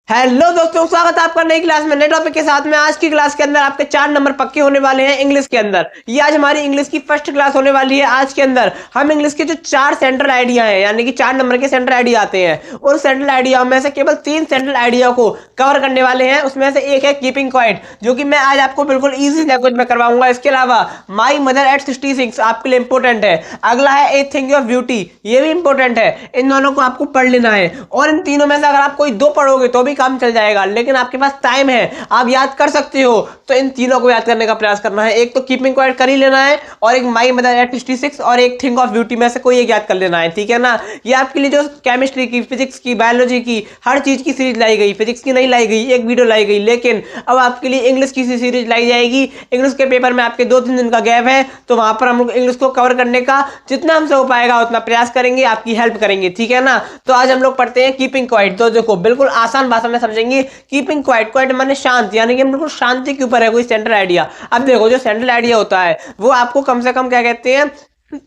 Hello दोस्तों, स्वागत है आपका नई क्लास में नए टॉपिक के साथ में। आज की क्लास के अंदर आपके 4 नंबर पक्के होने वाले हैं इंग्लिश के अंदर। ये आज हमारी इंग्लिश की फर्स्ट क्लास होने वाली है। आज के अंदर हम इंग्लिश के जो 4 सेंट्रल आइडिया हैं, यानी कि 4 नंबर के सेंट्रल आइडिया आते हैं, उन सेंट्रल आइडिया में से केवल 3 सेंट्रल आइडिया को कवर करने वाले हैं। उसमें से एक है कीपिंग क्वाइट, जो कि मैं आज आपको बिल्कुल ईजी लैंग्वेज में करवाऊंगा। इसके अलावा माई मदर एट 66 आपके लिए इंपॉर्टेंट है। अगला है ए थिंग ऑफ ब्यूटी, ये भी इंपॉर्टेंट है। इन दोनों को आपको पढ़ लेना है और इन तीनों में से अगर आप कोई 2 पढ़ोगे तो भी काम चल जाएगा, लेकिन आपके पास टाइम है, आप याद कर सकते हो, तो इन तीनों को याद करने का प्रयास करना है। एक तो कीपिंग क्वाइट कर ही लेना है, और एक माई मदर एट 66 और एक थिंग ऑफ ब्यूटी में से कोई एक याद कर लेना है, ठीक है ना। ये आपके लिए जो केमिस्ट्री की, फिजिक्स की, बायोलॉजी की, हर चीज की सीरीज लाई गई। फिजिक्स की नहीं लाई गई, एक वीडियो लाई गई, लेकिन अब आपके लिए इंग्लिश की सीरीज लाई जाएगी। इंग्लिश के पेपर में आपके 2-3 दिन का गैप है, तो वहां पर हम लोग इंग्लिश को कवर करने का जितना हमसे हो पाएगा उतना प्रयास करेंगे, आपकी हेल्प करेंगे, ठीक है ना। तो आज हम लोग पढ़ते हैं कीपिंग क्वाइट। तो देखो, बिल्कुल आसान भाषा में समझेंगे। कीपिंग क्वाइट, क्वाइट माने शांत, यानी कि बिल्कुल शांति के ऊपर है कोई सेंट्रल आइडिया। अब देखो, जो सेंट्रल आइडिया होता है वो आपको कम से कम क्या कहते हैं,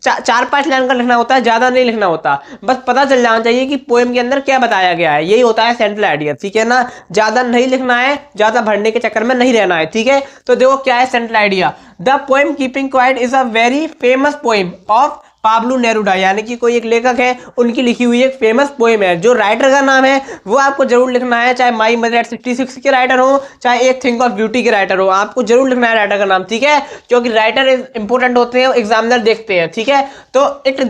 4-5 लाइन का लिखना होता है, ज्यादा नहीं लिखना होता। बस पता चल जाना चाहिए कि पोएम के अंदर क्या बताया गया है। यही होता है सेंट्रल आइडिया, ठीक है ना। ज्यादा नहीं लिखना है, ज्यादा भरने के चक्कर में नहीं रहना है, ठीक है। तो देखो क्या है central idea. The poem keeping quiet is a very famous poem of Pablo Neruda, यानी कि कोई एक लेखक है, उनकी लिखी हुई एक फेमस पोएम है। जो राइटर का नाम है वो आपको जरूर लिखना है, चाहे माई मदर एट 66 के राइटर हो, चाहे एक थिंग ऑफ ब्यूटी के राइटर हो, आपको जरूर लिखना है राइटर का नाम, ठीक है। क्योंकि राइटर इंपोर्टेंट होते हैं, एग्जामिनर देखते हैं, ठीक है। तो it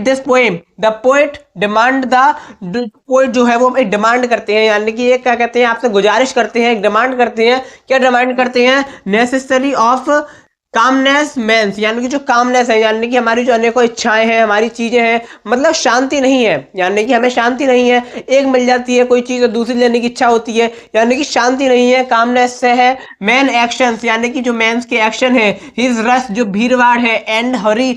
this poem the poet demand the poet जो है वो एक डिमांड करते हैं, यानी कि एक क्या कहते हैं, आपसे गुजारिश करते हैं, एक डिमांड करते हैं। क्या डिमांड करते हैं? नेसेसरी ऑफ कामनेस मेंस, यानी कि जो कामनेस है, यानी कि हमारी जो अनेकों इच्छाएं हैं, हमारी चीजें हैं, मतलब शांति नहीं है, यानी कि हमें शांति नहीं है। एक मिल जाती है कोई चीज तो दूसरी लेने की इच्छा होती है, यानी कि शांति नहीं है। कामनेस से है मैन एक्शंस, यानी कि जो मैंस के एक्शन है। हिज रश, जो भीड़भाड़ है। And Hari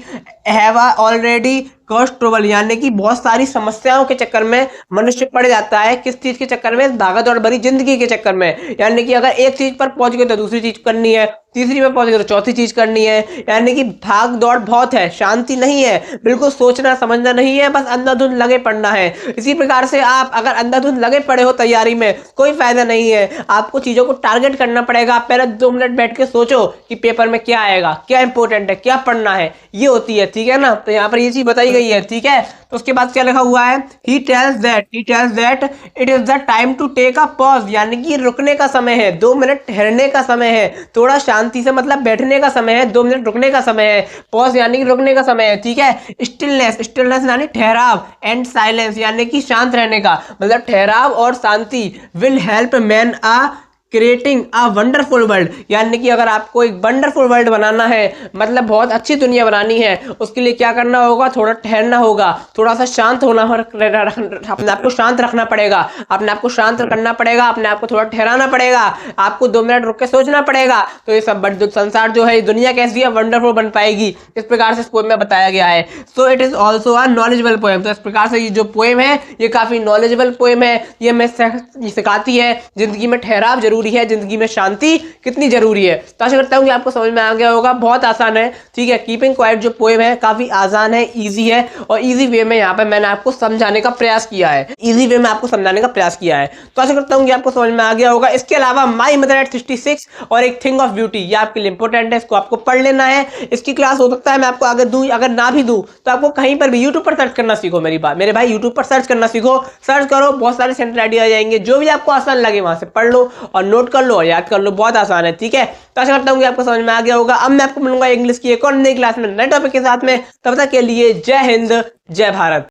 have already cost trouble, यानी कि बहुत सारी समस्याओं के चक्कर में मनुष्य पड़ जाता है। किस चीज के चक्कर में? भागा दौड़ भरी जिंदगी के चक्कर में। यानी कि अगर एक चीज पर पहुंच गए तो दूसरी चीज करनी है, तीसरी पर पहुंच गए तो चौथी चीज करनी है। यानी कि भाग दौड़ बहुत है, शांति नहीं है, बिल्कुल सोचना समझना नहीं है, बस अंधाधुंध लगे पड़ना है। इसी प्रकार से आप अगर अंधाधुंध लगे पड़े हो तैयारी में, कोई फायदा नहीं है। आपको चीजों को टारगेट करना पड़ेगा। आप पहले 2 मिनट बैठ के सोचो कि पेपर में क्या आएगा, क्या इंपॉर्टेंट है, क्या पढ़ना है, ये होती है, ठीक है ना। तो यहाँ पर ये चीज बताई गई है, ठीक है। तो उसके बाद क्या लिखा हुआ है? he tells that it is the time to take a pause, यानी कि रुकने का समय है, 2 मिनट ठहरने का समय है, थोड़ा शांति से मतलब बैठने का समय है, 2 मिनट रुकने का समय है। पॉज यानी कि रुकने का समय है, ठीक है। स्टिलनेस यानी ठहराव। एंड साइलेंस यानी कि शांत रहने का मतलब ठहराव और शांति। Will help man a creating a wonderful world, यानी कि अगर आपको एक वंडरफुल वर्ल्ड बनाना है, मतलब बहुत अच्छी दुनिया बनानी है, उसके लिए क्या करना होगा? थोड़ा ठहरना होगा, थोड़ा सा शांत होना, अपने आप को शांत रखना पड़ेगा, अपने आप को शांत करना पड़ेगा, अपने आप को थोड़ा ठहराना पड़ेगा, आपको 2 मिनट रुक के सोचना पड़ेगा। तो ये सब संसार जो है, दुनिया कैसी है, वंडरफुल बन पाएगी। इस प्रकार से इस पोएम में बताया गया है। So it is also a knowledgeable poem. तो इस प्रकार से ये जो पोएम है ये काफी नॉलेजेबल पोएम है। ये हमें सिखाती है जिंदगी में ठहराव जरूरी है, जिंदगी में शांति कितनी जरूरी है। तो आशा करता हूं कि आपको समझ में आ गया होगा। बहुत आसान है, ठीक है। कीपिंग क्वाइट जो पोएम है काफी आसान है, इजी है, और इजी वे में यहाँ पे मैंने आपको समझाने का प्रयास किया है, इजी वे में आपको समझाने का प्रयास किया है। तो आशा करता हूं कि आपको समझ में आ गया होगा। इसके अलावा माई मदर एट 66 और एक थिंग ऑफ ब्यूटी, ये आपके लिए इंपॉर्टेंट है, इसको आपको पढ़ लेना है। इसकी क्लास हो सकता है मैं आपको अगर दूं, अगर ना भी दूं तो आपको कहीं पर भी यूट्यूब पर सर्च करना सीखो। मेरे भाई यूट्यूब पर सर्च करना सीखो, सर्च करो, बहुत सारे सेंट्रल आइडिया आ जाएंगे। जो भी आपको आसान लगे वहां से पढ़ लो और नोट कर लो और याद कर लो, बहुत आसान है, ठीक है। तो आशा करता हूं कि आपको समझ में आ गया होगा। अब मैं आपको मिलूंगा इंग्लिश की एक और नई क्लास में नए टॉपिक के साथ में। तब तक के लिए जय हिंद, जय भारत।